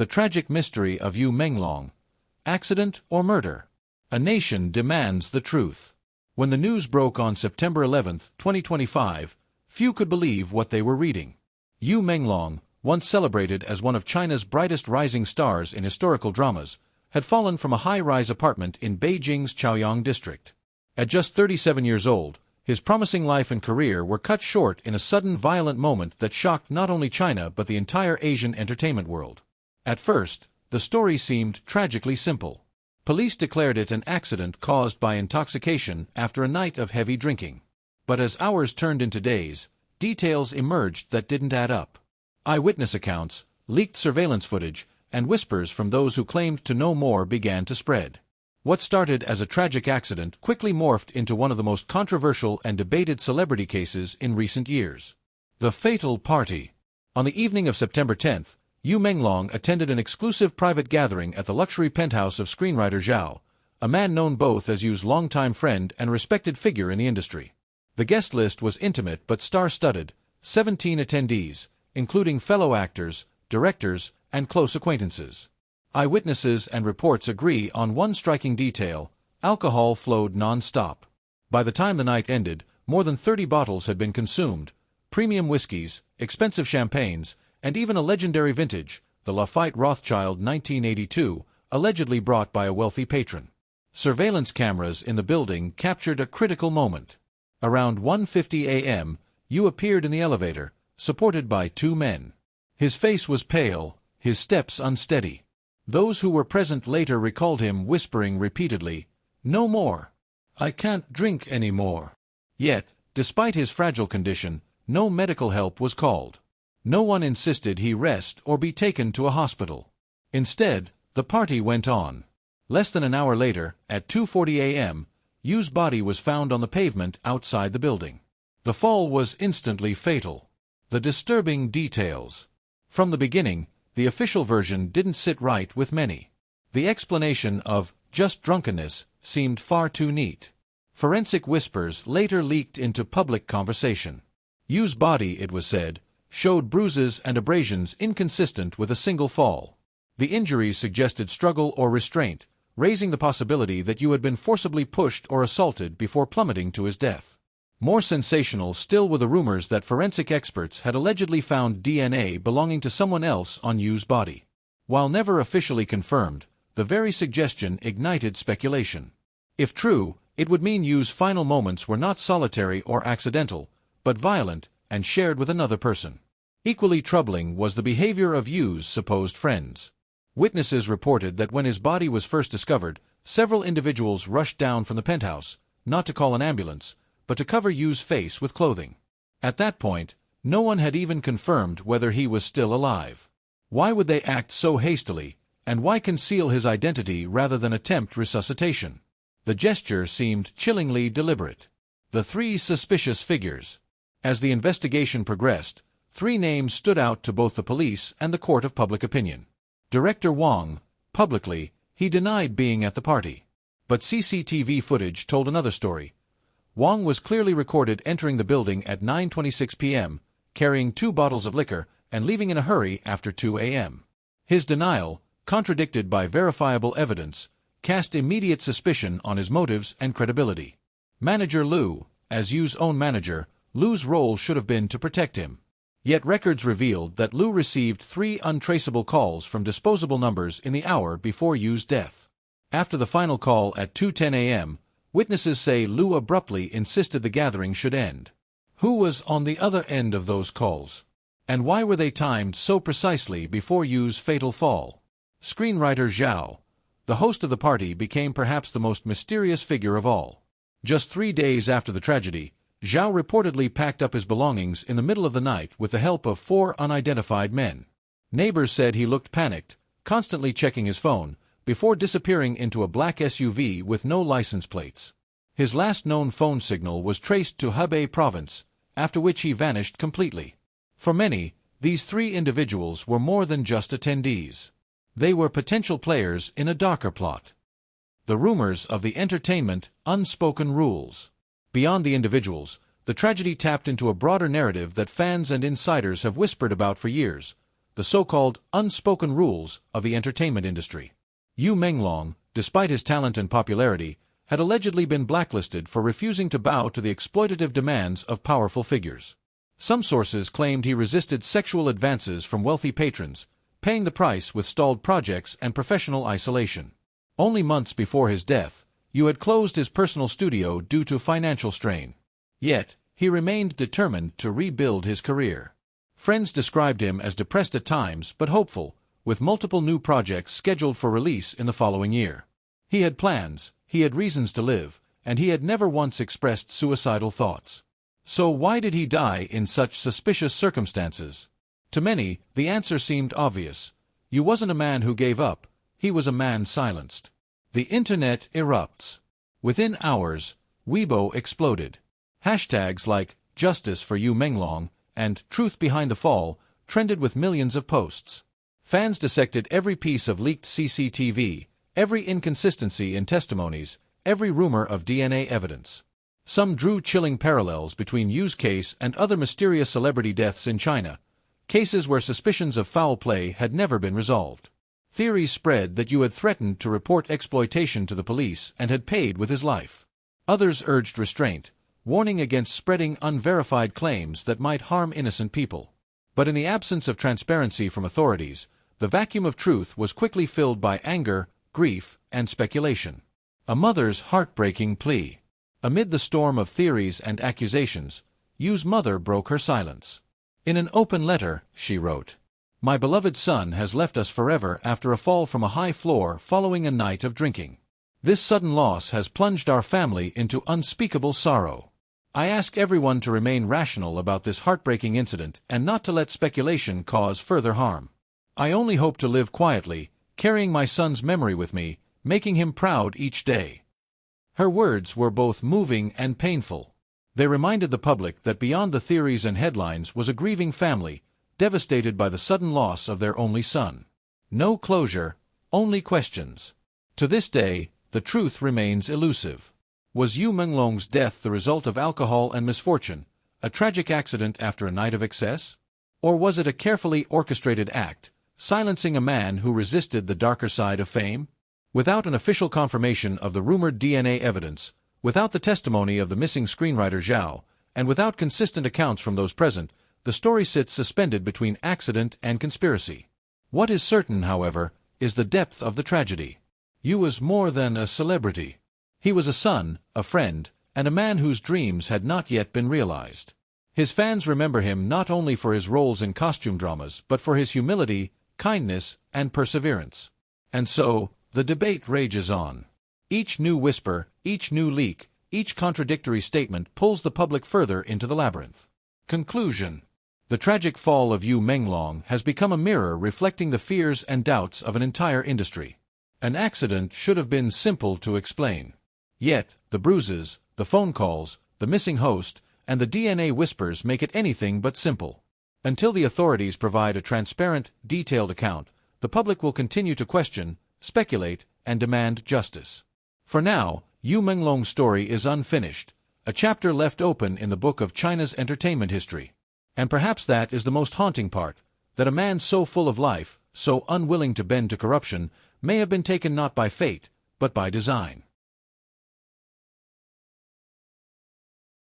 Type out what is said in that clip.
The tragic mystery of Menglong. Accident or murder? A nation demands the truth. When the news broke on September 11, 2025, few could believe what they were reading. Menglong, once celebrated as one of China's brightest rising stars in historical dramas, had fallen from a high-rise apartment in Beijing's Chaoyang district. At just 37 years old, his promising life and career were cut short in a sudden violent moment that shocked not only China but the entire Asian entertainment world. At first, the story seemed tragically simple. Police declared it an accident caused by intoxication after a night of heavy drinking. But as hours turned into days, details emerged that didn't add up. Eyewitness accounts, leaked surveillance footage, and whispers from those who claimed to know more began to spread. What started as a tragic accident quickly morphed into one of the most controversial and debated celebrity cases in recent years. The fatal party. On the evening of September 10th, Menglong attended an exclusive private gathering at the luxury penthouse of screenwriter Zhao, a man known both as Yu's longtime friend and respected figure in the industry. The guest list was intimate but star-studded, 17 attendees, including fellow actors, directors, and close acquaintances. Eyewitnesses and reports agree on one striking detail: alcohol flowed non-stop. By the time the night ended, more than 30 bottles had been consumed, premium whiskeys, expensive champagnes, and even a legendary vintage, the Lafite Rothschild 1982, allegedly brought by a wealthy patron. Surveillance cameras in the building captured a critical moment. Around 1:50 a.m., Yu appeared in the elevator, supported by two men. His face was pale, his steps unsteady. Those who were present later recalled him whispering repeatedly, "No more. I can't drink anymore." Yet, despite his fragile condition, no medical help was called. No one insisted he rest or be taken to a hospital. Instead, the party went on. Less than an hour later, at 2:40 a.m., Yu's body was found on the pavement outside the building. The fall was instantly fatal. The disturbing details. From the beginning, the official version didn't sit right with many. The explanation of just drunkenness seemed far too neat. Forensic whispers later leaked into public conversation. Yu's body, it was said, showed bruises and abrasions inconsistent with a single fall. The injuries suggested struggle or restraint, raising the possibility that Yu had been forcibly pushed or assaulted before plummeting to his death. More sensational still were the rumors that forensic experts had allegedly found DNA belonging to someone else on Yu's body. While never officially confirmed, the very suggestion ignited speculation. If true, it would mean Yu's final moments were not solitary or accidental, but violent and shared with another person. Equally troubling was the behavior of Yu's supposed friends. Witnesses reported that when his body was first discovered, several individuals rushed down from the penthouse, not to call an ambulance, but to cover Yu's face with clothing. At that point, no one had even confirmed whether he was still alive. Why would they act so hastily, and why conceal his identity rather than attempt resuscitation? The gesture seemed chillingly deliberate. The three suspicious figures. As the investigation progressed, three names stood out to both the police and the court of public opinion. Director Wang. Publicly, he denied being at the party. But CCTV footage told another story. Wang was clearly recorded entering the building at 9:26 p.m., carrying 2 bottles of liquor, and leaving in a hurry after 2 a.m. His denial, contradicted by verifiable evidence, cast immediate suspicion on his motives and credibility. Manager Lu. As Yu's own manager, Lu's role should have been to protect him. Yet records revealed that Lu received 3 untraceable calls from disposable numbers in the hour before Yu's death. After the final call at 2:10 a.m., witnesses say Lu abruptly insisted the gathering should end. Who was on the other end of those calls? And why were they timed so precisely before Yu's fatal fall? Screenwriter Zhao, the host of the party, became perhaps the most mysterious figure of all. Just 3 days after the tragedy, Zhao reportedly packed up his belongings in the middle of the night with the help of 4 unidentified men. Neighbors said he looked panicked, constantly checking his phone, before disappearing into a black SUV with no license plates. His last known phone signal was traced to Hebei province, after which he vanished completely. For many, these 3 individuals were more than just attendees. They were potential players in a darker plot. The rumors of the entertainment, unspoken rules. Beyond the individuals, the tragedy tapped into a broader narrative that fans and insiders have whispered about for years: the so-called unspoken rules of the entertainment industry. Yu Menglong, despite his talent and popularity, had allegedly been blacklisted for refusing to bow to the exploitative demands of powerful figures. Some sources claimed he resisted sexual advances from wealthy patrons, paying the price with stalled projects and professional isolation. Only months before his death, Yu had closed his personal studio due to financial strain. Yet, he remained determined to rebuild his career. Friends described him as depressed at times but hopeful, with multiple new projects scheduled for release in the following year. He had plans, he had reasons to live, and he had never once expressed suicidal thoughts. So why did he die in such suspicious circumstances? To many, the answer seemed obvious. Yu wasn't a man who gave up, he was a man silenced. The internet erupts. Within hours, Weibo exploded. Hashtags like "Justice for Yu Menglong" and "Truth Behind the Fall" trended with millions of posts. Fans dissected every piece of leaked CCTV, every inconsistency in testimonies, every rumor of DNA evidence. Some drew chilling parallels between Yu's case and other mysterious celebrity deaths in China, cases where suspicions of foul play had never been resolved. Theories spread that Yu had threatened to report exploitation to the police and had paid with his life. Others urged restraint, warning against spreading unverified claims that might harm innocent people. But in the absence of transparency from authorities, the vacuum of truth was quickly filled by anger, grief, and speculation. A mother's heartbreaking plea. Amid the storm of theories and accusations, Yu's mother broke her silence. In an open letter, she wrote, "My beloved son has left us forever after a fall from a high floor following a night of drinking. This sudden loss has plunged our family into unspeakable sorrow. I ask everyone to remain rational about this heartbreaking incident and not to let speculation cause further harm. I only hope to live quietly, carrying my son's memory with me, making him proud each day." Her words were both moving and painful. They reminded the public that beyond the theories and headlines was a grieving family, devastated by the sudden loss of their only son. No closure, only questions. To this day, the truth remains elusive. Was Yu Menglong's death the result of alcohol and misfortune, a tragic accident after a night of excess? Or was it a carefully orchestrated act, silencing a man who resisted the darker side of fame? Without an official confirmation of the rumored DNA evidence, without the testimony of the missing screenwriter Zhao, and without consistent accounts from those present, the story sits suspended between accident and conspiracy. What is certain, however, is the depth of the tragedy. Yu was more than a celebrity. He was a son, a friend, and a man whose dreams had not yet been realized. His fans remember him not only for his roles in costume dramas but for his humility, kindness, and perseverance. And so, the debate rages on. Each new whisper, each new leak, each contradictory statement pulls the public further into the labyrinth. Conclusion. The tragic fall of Yu Menglong has become a mirror reflecting the fears and doubts of an entire industry. An accident should have been simple to explain. Yet, the bruises, the phone calls, the missing host, and the DNA whispers make it anything but simple. Until the authorities provide a transparent, detailed account, the public will continue to question, speculate, and demand justice. For now, Yu Menglong's story is unfinished, a chapter left open in the book of China's entertainment history. And perhaps that is the most haunting part, that a man so full of life, so unwilling to bend to corruption, may have been taken not by fate, but by design.